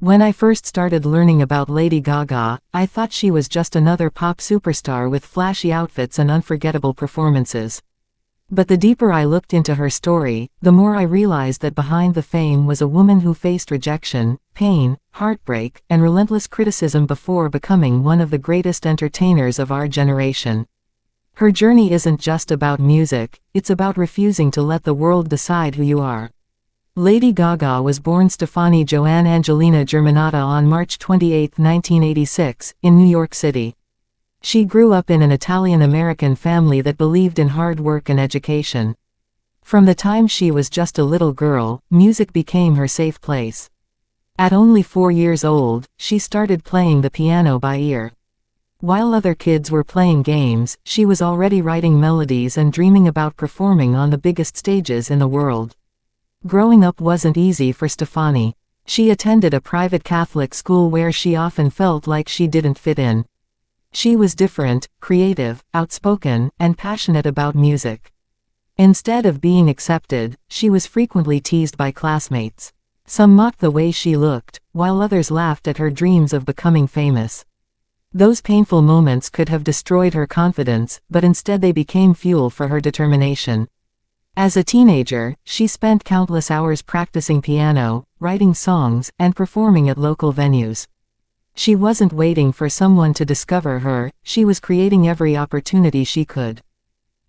When I first started learning about Lady Gaga, I thought she was just another pop superstar with flashy outfits and unforgettable performances. But the deeper I looked into her story, the more I realized that behind the fame was a woman who faced rejection, pain, heartbreak, and relentless criticism before becoming one of the greatest entertainers of our generation. Her journey isn't just about music, it's about refusing to let the world decide who you are. Lady Gaga was born Stefani Joanne Angelina Germanata on March 28, 1986, in New York City. She grew up in an Italian-American family that believed in hard work and education. From the time she was just a little girl, music became her safe place. At only 4 years old, she started playing the piano by ear. While other kids were playing games, she was already writing melodies and dreaming about performing on the biggest stages in the world. Growing up wasn't easy for Stefani. She attended a private Catholic school where she often felt like she didn't fit in. She was different, creative, outspoken, and passionate about music. Instead of being accepted, she was frequently teased by classmates. Some mocked the way she looked, while others laughed at her dreams of becoming famous. Those painful moments could have destroyed her confidence, but instead they became fuel for her determination. As a teenager, she spent countless hours practicing piano, writing songs, and performing at local venues. She wasn't waiting for someone to discover her, she was creating every opportunity she could.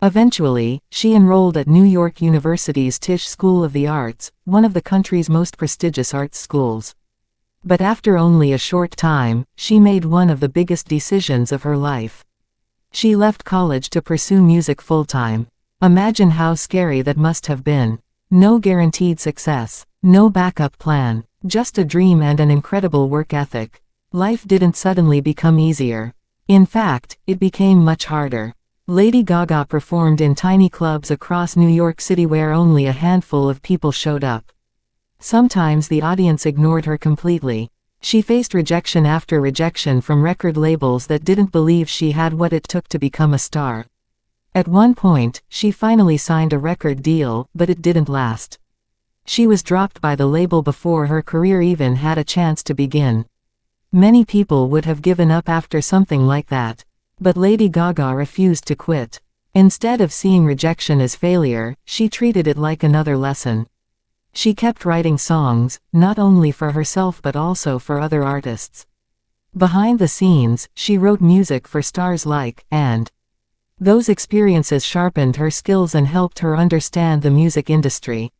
Eventually, she enrolled at New York University's Tisch School of the Arts, one of the country's most prestigious arts schools. But after only a short time, she made one of the biggest decisions of her life. She left college to pursue music full-time. Imagine how scary that must have been. No guaranteed success, no backup plan, just a dream and an incredible work ethic. Life didn't suddenly become easier. In fact, it became much harder. Lady Gaga performed in tiny clubs across New York City where only a handful of people showed up. Sometimes the audience ignored her completely. She faced rejection after rejection from record labels that didn't believe she had what it took to become a star. At one point, she finally signed a record deal, but it didn't last. She was dropped by the label before her career even had a chance to begin. Many people would have given up after something like that. But Lady Gaga refused to quit. Instead of seeing rejection as failure, she treated it like another lesson. She kept writing songs, not only for herself but also for other artists. Behind the scenes, she wrote music for stars like, and those experiences sharpened her skills and helped her understand the music industry.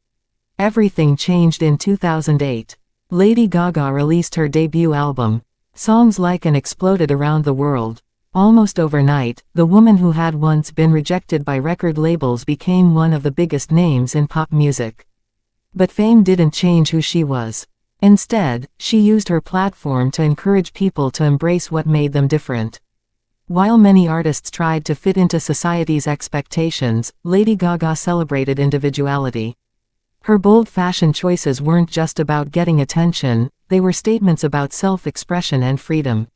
Everything changed in 2008. Lady Gaga released her debut album. Songs like and exploded around the world. Almost overnight, the woman who had once been rejected by record labels became one of the biggest names in pop music. But fame didn't change who she was. Instead, she used her platform to encourage people to embrace what made them different. While many artists tried to fit into society's expectations, Lady Gaga celebrated individuality. Her bold fashion choices weren't just about getting attention, they were statements about self-expression and freedom.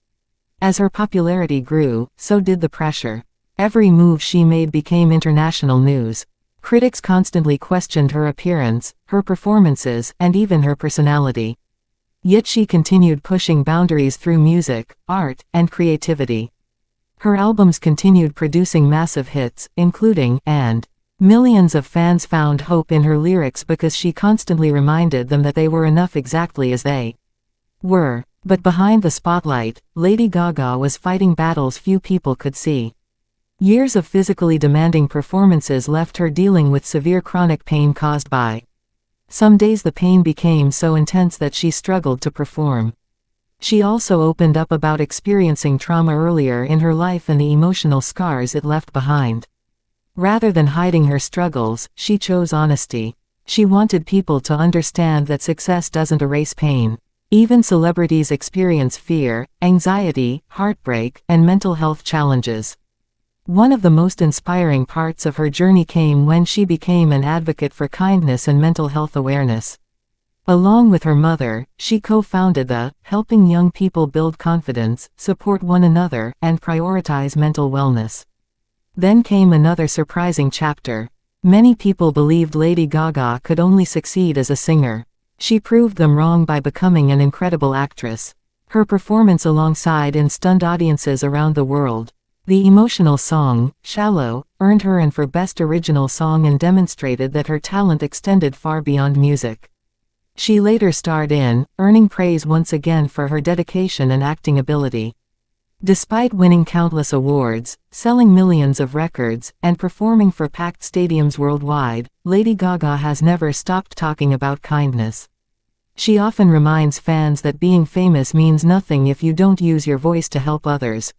As her popularity grew, so did the pressure. Every move she made became international news. Critics constantly questioned her appearance, her performances, and even her personality. Yet she continued pushing boundaries through music, art, and creativity. Her albums continued producing massive hits, including, and millions of fans found hope in her lyrics because she constantly reminded them that they were enough exactly as they were. But behind the spotlight, Lady Gaga was fighting battles few people could see. Years of physically demanding performances left her dealing with severe chronic pain caused by. Some days the pain became so intense that she struggled to perform. She also opened up about experiencing trauma earlier in her life and the emotional scars it left behind. Rather than hiding her struggles, she chose honesty. She wanted people to understand that success doesn't erase pain. Even celebrities experience fear, anxiety, heartbreak, and mental health challenges. One of the most inspiring parts of her journey came when she became an advocate for kindness and mental health awareness. Along with her mother, she co-founded the Helping Young People Build Confidence, Support One Another, and Prioritize Mental Wellness. Then came another surprising chapter. Many people believed Lady Gaga could only succeed as a singer. She proved them wrong by becoming an incredible actress. Her performance alongside and stunned audiences around the world. The emotional song, Shallow, earned her an for Best Original Song and demonstrated that her talent extended far beyond music. She later starred in, earning praise once again for her dedication and acting ability. Despite winning countless awards, selling millions of records, and performing for packed stadiums worldwide, Lady Gaga has never stopped talking about kindness. She often reminds fans that being famous means nothing if you don't use your voice to help others.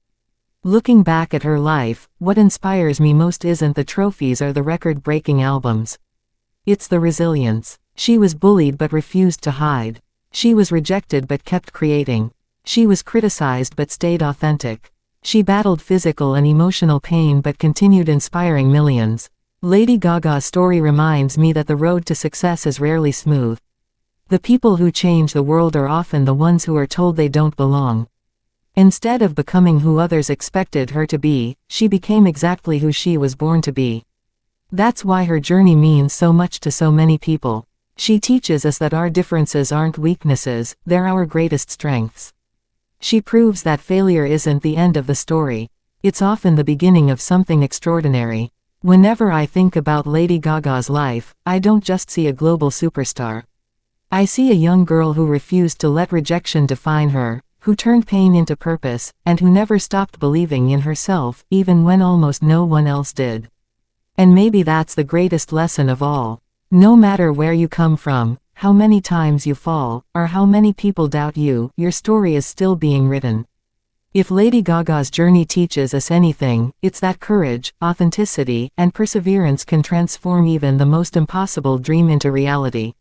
Looking back at her life, what inspires me most isn't the trophies or the record-breaking albums. It's the resilience. She was bullied but refused to hide. She was rejected but kept creating. She was criticized but stayed authentic. She battled physical and emotional pain but continued inspiring millions. Lady Gaga's story reminds me that the road to success is rarely smooth. The people who change the world are often the ones who are told they don't belong. Instead of becoming who others expected her to be, she became exactly who she was born to be. That's why her journey means so much to so many people. She teaches us that our differences aren't weaknesses, they're our greatest strengths. She proves that failure isn't the end of the story. It's often the beginning of something extraordinary. Whenever I think about Lady Gaga's life, I don't just see a global superstar. I see a young girl who refused to let rejection define her, who turned pain into purpose, and who never stopped believing in herself, even when almost no one else did. And maybe that's the greatest lesson of all. No matter where you come from, how many times you fall, or how many people doubt you, your story is still being written. If Lady Gaga's journey teaches us anything, it's that courage, authenticity, and perseverance can transform even the most impossible dream into reality.